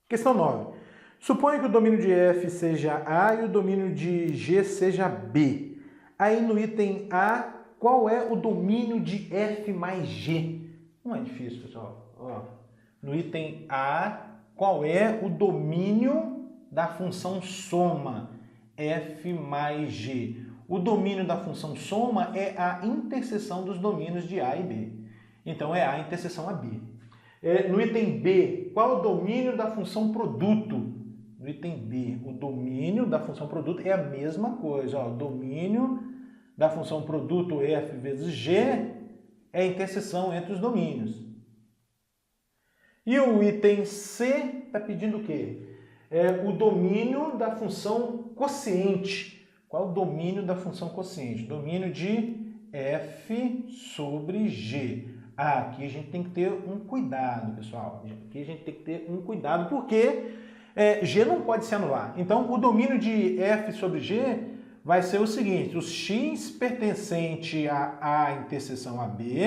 Questão 9. Suponha que o domínio de f seja A e o domínio de G seja B. Aí no item A, qual é o domínio de f mais G? Não é difícil, pessoal. Ó, no item A, qual é o domínio da função soma f mais G? O domínio da função soma é a interseção dos domínios de A e B. Então, é A interseção a B. No item B, qual é o domínio da função produto? No item B, o domínio da função produto é a mesma coisa. Ó, o domínio da função produto f vezes g é a interseção entre os domínios. E o item C está pedindo o quê? É o domínio da função quociente. Qual é o domínio da função quociente? Domínio de f sobre g. Aqui a gente tem que ter um cuidado, pessoal. Aqui a gente tem que ter um cuidado, porque g não pode se anular. Então, o domínio de f sobre g vai ser o seguinte: o x pertencente a A interseção a B,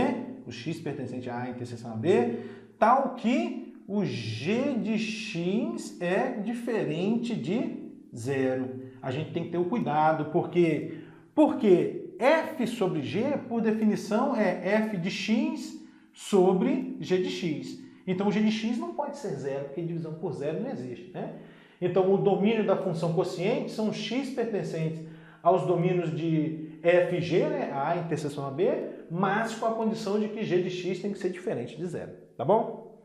o x pertencente a A interseção a B, tal que o g de x é diferente de zero. A gente tem que ter o cuidado, porque f sobre g, por definição, é f de x sobre g de x. Então, o g de x não pode ser zero, porque divisão por zero não existe, né? Então, o domínio da função quociente são x pertencentes aos domínios de f e g, né? A interseção a B, mas com a condição de que g de x tem que ser diferente de zero, tá bom?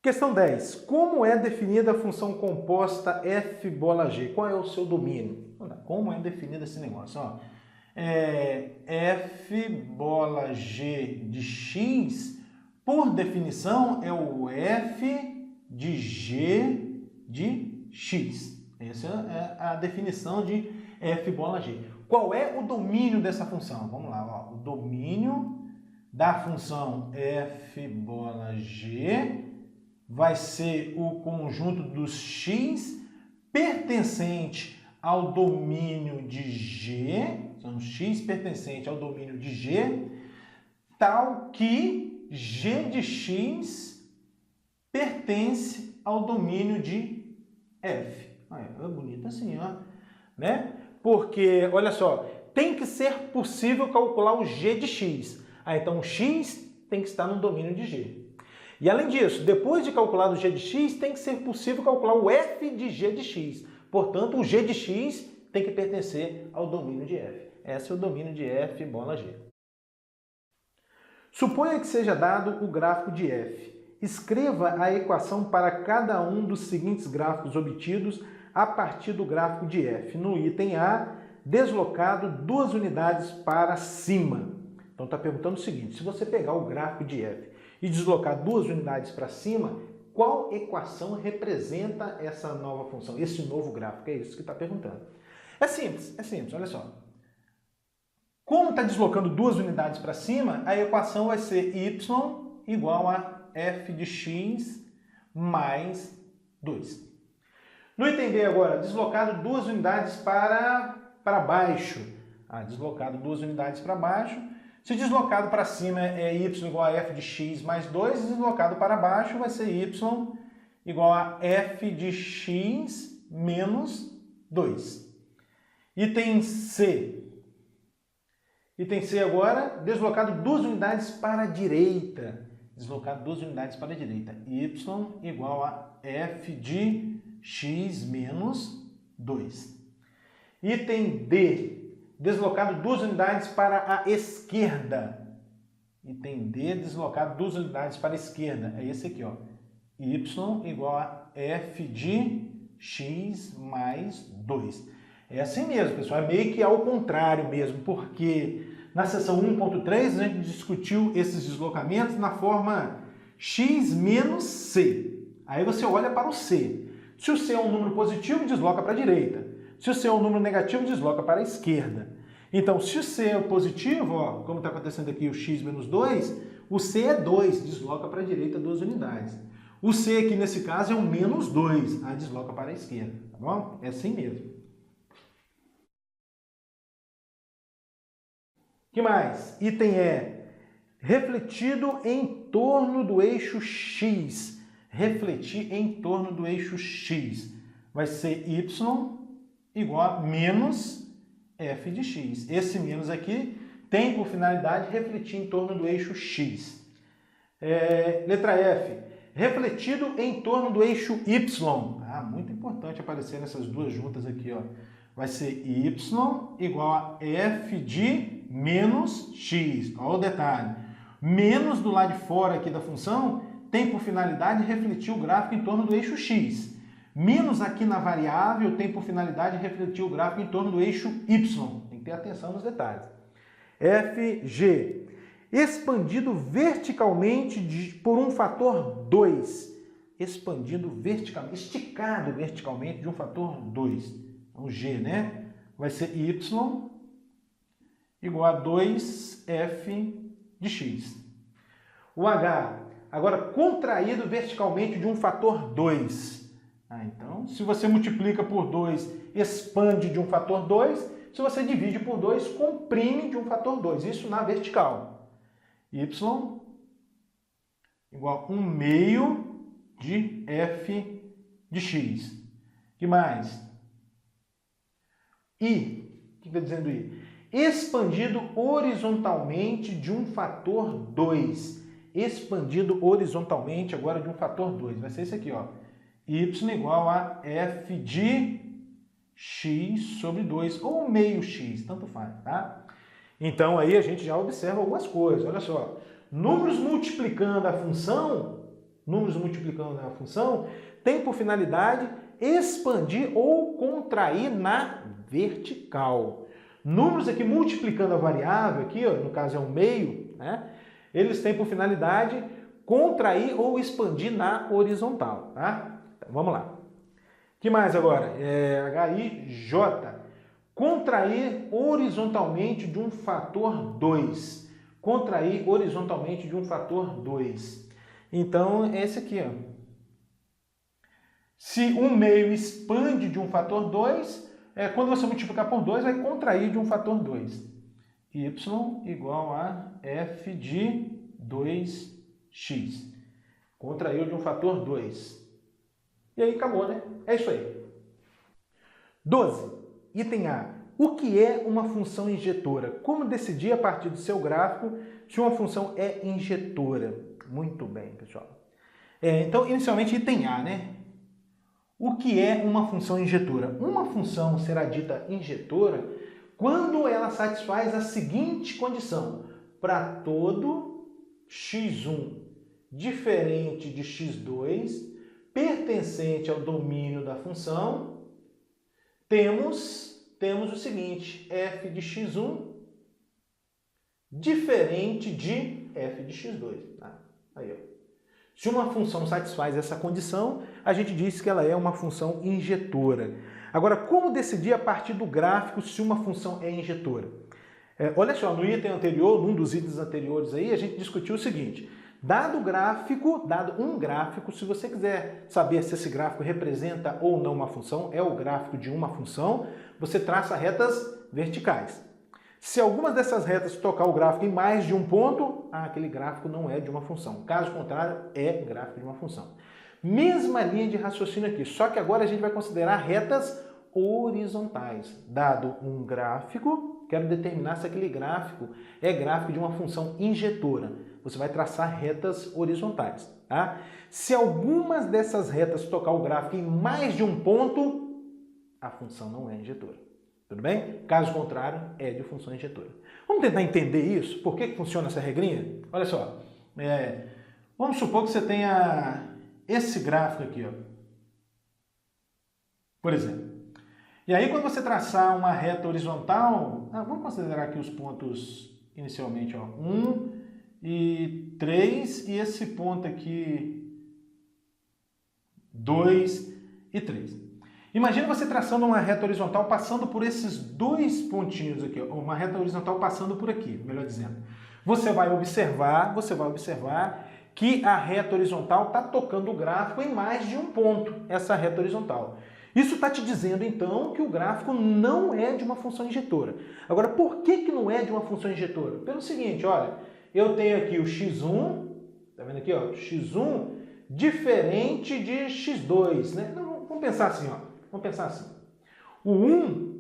Questão 10. Como é definida a função composta f bola g? Qual é o seu domínio? Como é definido esse negócio? Ó, f bola g de x, por definição, é o f de g de x. Essa é a definição de f bola g. Qual é o domínio dessa função? Vamos lá, ó. O domínio da função f bola g vai ser o conjunto dos x pertencente ao domínio de g, então x pertencente ao domínio de g, tal que g de x pertence ao domínio de f. É bonito assim, ó, né? Porque, olha só, tem que ser possível calcular o g de x. Então, o x tem que estar no domínio de g. E, além disso, depois de calcular o g de x, tem que ser possível calcular o f de g de x. Portanto, o g de x tem que pertencer ao domínio de f. Esse é o domínio de f bola g. Suponha que seja dado o gráfico de f. Escreva a equação para cada um dos seguintes gráficos obtidos a partir do gráfico de f. No item A, deslocado 2 unidades para cima. Então está perguntando o seguinte: se você pegar o gráfico de f e deslocar 2 unidades para cima, qual equação representa essa nova função, esse novo gráfico? É isso que está perguntando. É simples, olha só. Como está deslocando 2 unidades para cima, a equação vai ser y igual a f de x mais 2. No item B agora, deslocado 2 unidades para baixo. Deslocado 2 unidades para baixo. Se deslocado para cima é y igual a f de x mais 2, deslocado para baixo vai ser y igual a f de x menos 2. Item C. Item C agora, deslocado 2 unidades para a direita. Deslocado 2 unidades para a direita. Y igual a f de x menos 2. Item D, deslocado 2 unidades para a esquerda. Item D, deslocado 2 unidades para a esquerda. É esse aqui, ó. Y igual a f de x mais 2. É assim mesmo, pessoal. É meio que ao contrário mesmo, porque na seção 1.3 a gente discutiu esses deslocamentos na forma x menos c. Aí você olha para o c. Se o c é um número positivo, desloca para a direita. Se o c é um número negativo, desloca para a esquerda. Então, se o c é positivo, ó, como está acontecendo aqui o x menos 2, o c é 2, desloca para a direita 2 unidades. O c aqui nesse caso é um menos 2, desloca para a esquerda, tá bom? É assim mesmo. Que mais? Item E. Refletido em torno do eixo X. refletir em torno do eixo x. Vai ser y igual a menos f de x. Esse menos aqui tem por finalidade refletir em torno do eixo x. Letra F, refletido em torno do eixo y. Muito importante aparecer nessas duas juntas aqui, ó. Vai ser y igual a f de menos x. Olha o detalhe. Menos do lado de fora aqui da função tem por finalidade refletir o gráfico em torno do eixo x. Menos aqui na variável tem por finalidade refletir o gráfico em torno do eixo y. Tem que ter atenção nos detalhes. FG, expandido verticalmente por um fator 2. Expandido verticalmente, esticado verticalmente de um fator 2. Então, G, né? Vai ser y igual a 2f de x. O H, agora contraído verticalmente de um fator 2. Então, se você multiplica por 2, expande de um fator 2. Se você divide por 2, comprime de um fator 2. Isso na vertical. Y igual a 1 meio de f de x. O que mais? I. O que está dizendo I? Expandido horizontalmente de um fator 2. Expandido horizontalmente agora de um fator 2. Vai ser esse aqui, ó. Y igual a f de x sobre 2, ou meio x, tanto faz, tá? Então aí a gente já observa algumas coisas, olha só. Números multiplicando a função tem por finalidade expandir ou contrair na vertical. Números aqui multiplicando a variável, aqui, ó, no caso é um meio, né? Eles têm por finalidade contrair ou expandir na horizontal, tá? Então, vamos lá. O que mais agora? HIJ. Contrair horizontalmente de um fator 2. Contrair horizontalmente de um fator 2. Então, é esse aqui, ó. Se um meio expande de um fator 2, quando você multiplicar por 2, vai contrair de um fator 2. Y igual a f de 2x. Contraiu de um fator 2. E aí acabou, né? É isso aí. 12. Item A. O que é uma função injetora? Como decidir a partir do seu gráfico se uma função é injetora? Muito bem, pessoal. Então, inicialmente, item A, né? O que é uma função injetora? Uma função será dita injetora quando ela satisfaz a seguinte condição. Para todo x1 diferente de x2, pertencente ao domínio da função, temos o seguinte, f de x1 diferente de f de x2. Tá? Aí, ó. Se uma função satisfaz essa condição, a gente diz que ela é uma função injetora. Agora, como decidir a partir do gráfico se uma função é injetora? Olha só, no item anterior, num dos itens anteriores aí, a gente discutiu o seguinte. Dado um gráfico, se você quiser saber se esse gráfico representa ou não uma função, é o gráfico de uma função, você traça retas verticais. Se algumas dessas retas tocar o gráfico em mais de um ponto, aquele gráfico não é de uma função. Caso contrário, é gráfico de uma função. Mesma linha de raciocínio aqui, só que agora a gente vai considerar retas horizontais. Dado um gráfico, quero determinar se aquele gráfico é gráfico de uma função injetora. Você vai traçar retas horizontais. Tá? Se algumas dessas retas tocar o gráfico em mais de um ponto, a função não é injetora. Tudo bem? Caso contrário, é de função injetora. Vamos tentar entender isso? Por que funciona essa regrinha? Olha só. Vamos supor que você tenha esse gráfico aqui, ó. Por exemplo. E aí, quando você traçar uma reta horizontal, vamos considerar aqui os pontos inicialmente, ó, 1 e 3, e esse ponto aqui, 2 e 3. Imagina você traçando uma reta horizontal passando por esses dois pontinhos aqui, ó, uma reta horizontal passando por aqui, melhor dizendo. Você vai observar que a reta horizontal está tocando o gráfico em mais de um ponto, essa reta horizontal. Isso está te dizendo, então, que o gráfico não é de uma função injetora. Agora, por que não é de uma função injetora? Pelo seguinte, olha, eu tenho aqui o x1, tá vendo aqui, ó, x1 diferente de x2, né? Não, vamos pensar assim, ó. Vamos pensar assim. O 1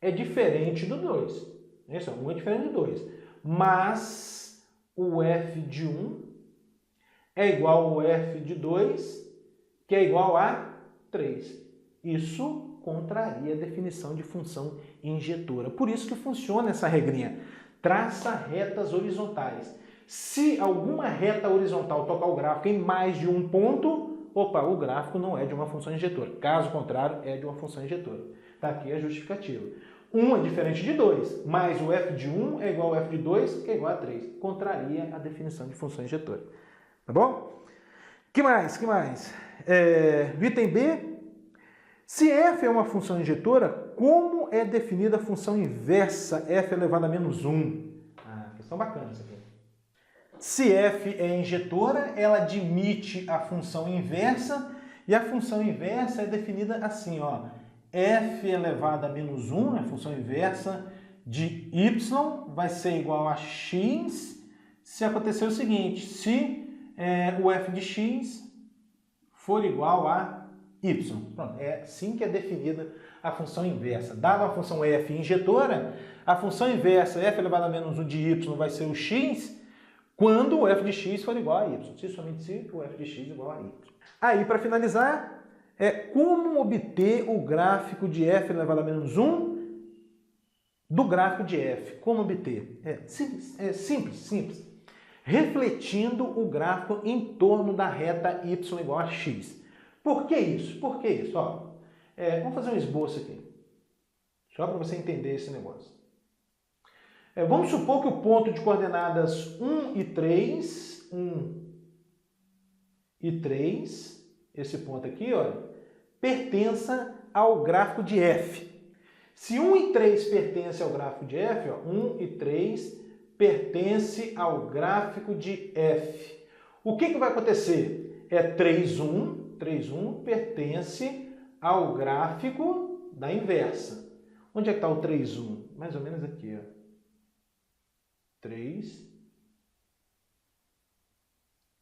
é diferente do 2. Isso, 1 é diferente do 2. Mas o f de 1 é igual ao f de 2, que é igual a 3. Isso contraria a definição de função injetora. Por isso que funciona essa regrinha. Traça retas horizontais. Se alguma reta horizontal tocar o gráfico em mais de um ponto, opa, o gráfico não é de uma função injetora. Caso contrário, é de uma função injetora. Está aqui a justificativa. 1 é diferente de 2, mas o f de 1 é igual ao f de 2, que é igual a 3. Contraria a definição de função injetora. Tá bom? Que mais? No item B, se f é uma função injetora, como é definida a função inversa f elevado a menos 1? Questão bacana isso aqui. Se f é injetora, ela admite a função inversa, e a função inversa é definida assim, ó. F elevado a menos 1, a função inversa de y, vai ser igual a x se acontecer o seguinte, se o f de x for igual a y. Pronto, é assim que é definida a função inversa. Dada a função f injetora, a função inversa f elevado a menos 1 de y vai ser o x quando o f de x for igual a y. Se somente se o f de x igual a y. Aí, para finalizar, como obter o gráfico de f elevado a menos 1 do gráfico de f. Como obter? Simples. Refletindo o gráfico em torno da reta y igual a x. Por que isso? Ó, vamos fazer um esboço aqui, só para você entender esse negócio. Vamos supor que o ponto de coordenadas 1 e 3, esse ponto aqui, olha, pertença ao gráfico de f. Se 1 e 3 pertence ao gráfico de f, ó, 1 e 3 pertence ao gráfico de f. O que vai acontecer? 3, 1 pertence ao gráfico da inversa. Onde é que está o 3, 1? Mais ou menos aqui, ó. 3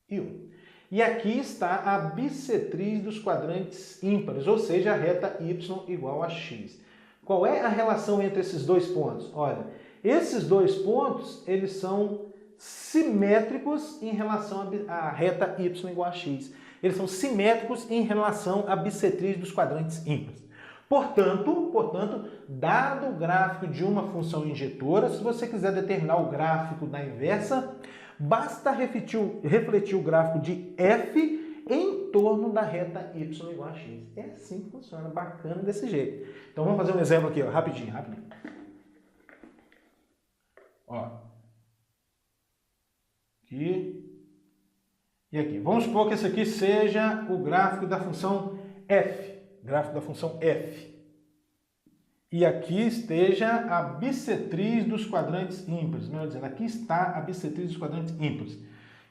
e 1. E aqui está a bissetriz dos quadrantes ímpares, ou seja, a reta y igual a x. Qual é a relação entre esses dois pontos? Olha, esses dois pontos, eles são simétricos em relação à reta y igual a x. Eles são simétricos em relação à bissetriz dos quadrantes ímpares. Portanto, dado o gráfico de uma função injetora, se você quiser determinar o gráfico da inversa, basta refletir o gráfico de f em torno da reta y igual a x. É assim que funciona, bacana desse jeito. Então vamos fazer um exemplo aqui, ó, rapidinho. Ó. Aqui. E aqui. Vamos supor que esse aqui seja o gráfico da função f. E aqui esteja a bissetriz dos quadrantes ímpares. Melhor dizendo, aqui está a bissetriz dos quadrantes ímpares. O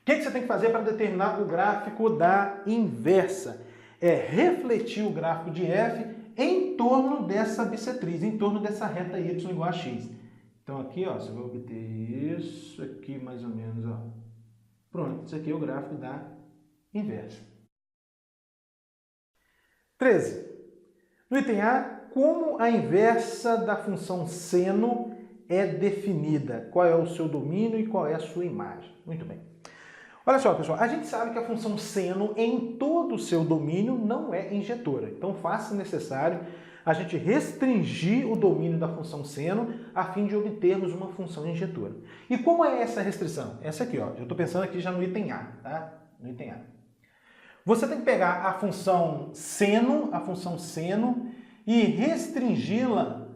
que você tem que fazer para determinar o gráfico da inversa? É refletir o gráfico de f em torno dessa bissetriz, em torno dessa reta y igual a x. Então aqui, ó, você vai obter isso aqui mais ou menos, ó. Pronto, isso aqui é o gráfico da inversa. 13. No item A, como a inversa da função seno é definida? Qual é o seu domínio e qual é a sua imagem? Muito bem. Olha só, pessoal, a gente sabe que a função seno em todo o seu domínio não é injetora. Então, faça necessário a gente restringir o domínio da função seno a fim de obtermos uma função injetora. E como é essa restrição? Essa aqui, ó. Eu estou pensando aqui já no item A, tá? No item A. Você tem que pegar a função seno e restringi-la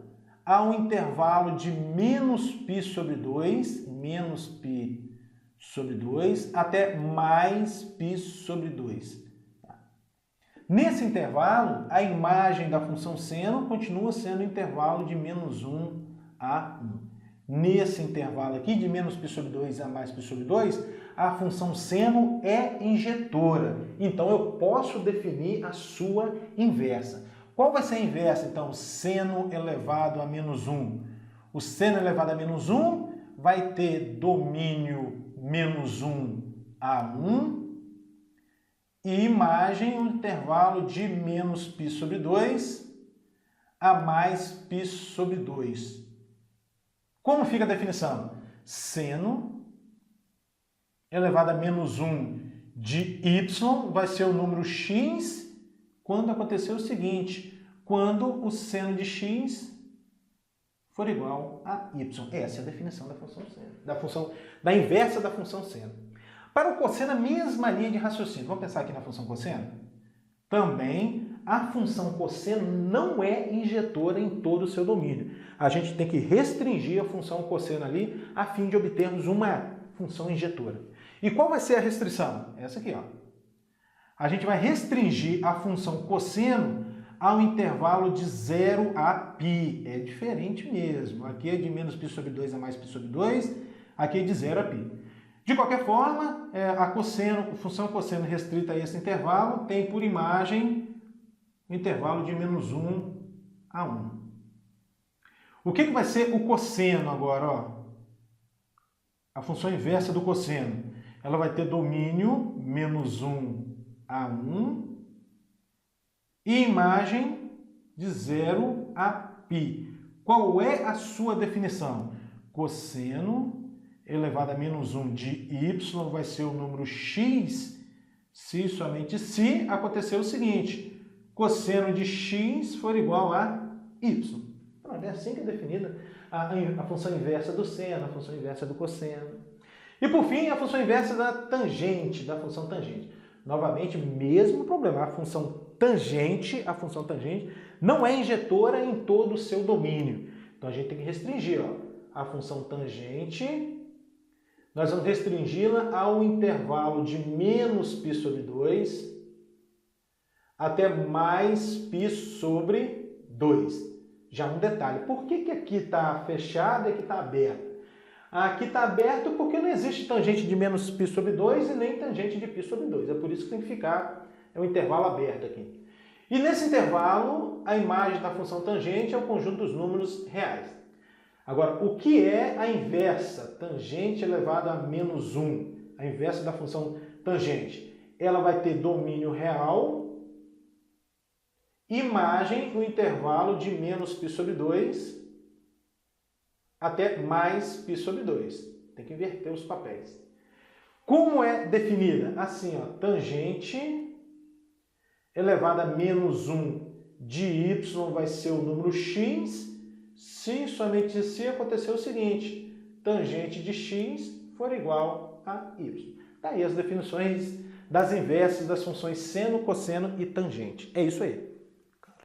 a um intervalo de menos π sobre 2, até mais π sobre 2. Nesse intervalo, a imagem da função seno continua sendo o intervalo de menos 1 a 1. Nesse intervalo aqui, de menos π sobre 2 a mais π sobre 2, a função seno é injetora. Então, eu posso definir a sua inversa. Qual vai ser a inversa, então? Seno elevado a menos 1. O seno elevado a menos 1 vai ter domínio menos 1 a 1 e imagem no intervalo de menos π sobre 2 a mais π sobre 2. Como fica a definição? Seno elevado a menos 1 de y vai ser o número x quando acontecer o seguinte, quando o seno de x for igual a y. Essa é a definição da função seno, da inversa da função seno. Para o cosseno, a mesma linha de raciocínio. Vamos pensar aqui na função cosseno? Também a função cosseno não é injetora em todo o seu domínio. A gente tem que restringir a função cosseno ali a fim de obtermos uma função injetora. E qual vai ser a restrição? Essa aqui, ó. A gente vai restringir a função cosseno ao intervalo de 0 a π. É diferente mesmo. Aqui é de menos π sobre 2 a mais π sobre 2. Aqui é de 0 a π. De qualquer forma, a função cosseno restrita a esse intervalo tem por imagem o intervalo de menos 1 a 1. O que vai ser o cosseno agora? Ó? A função inversa do cosseno. Ela vai ter domínio menos 1 a 1 e imagem de 0 a π. Qual é a sua definição? Cosseno elevado a menos 1 de y vai ser o número x se somente se acontecer o seguinte, cosseno de x for igual a y. Pronto, é assim que é definida a função inversa do seno, a função inversa do cosseno. E por fim, a função inversa da tangente, da função tangente. Novamente, mesmo problema, a função tangente não é injetora em todo o seu domínio. Então a gente tem que restringir, ó, a função tangente. Nós vamos restringi-la ao intervalo de menos π sobre 2 até mais π sobre 2. Já um detalhe, por que aqui está fechado e aqui está aberto? Aqui está aberto porque não existe tangente de menos π sobre 2 e nem tangente de π sobre 2. É por isso que tem que ficar o intervalo aberto aqui. E nesse intervalo, a imagem da função tangente é o conjunto dos números reais. Agora, o que é a inversa? Tangente elevado a menos 1. A inversa da função tangente. Ela vai ter domínio real, imagem no intervalo de menos π sobre 2 até mais π sobre 2. Tem que inverter os papéis. Como é definida? Assim, ó, tangente elevado a menos 1 de y vai ser o número x se somente se acontecer o seguinte, tangente de x for igual a y. Daí as definições das inversas das funções seno, cosseno e tangente. É isso aí.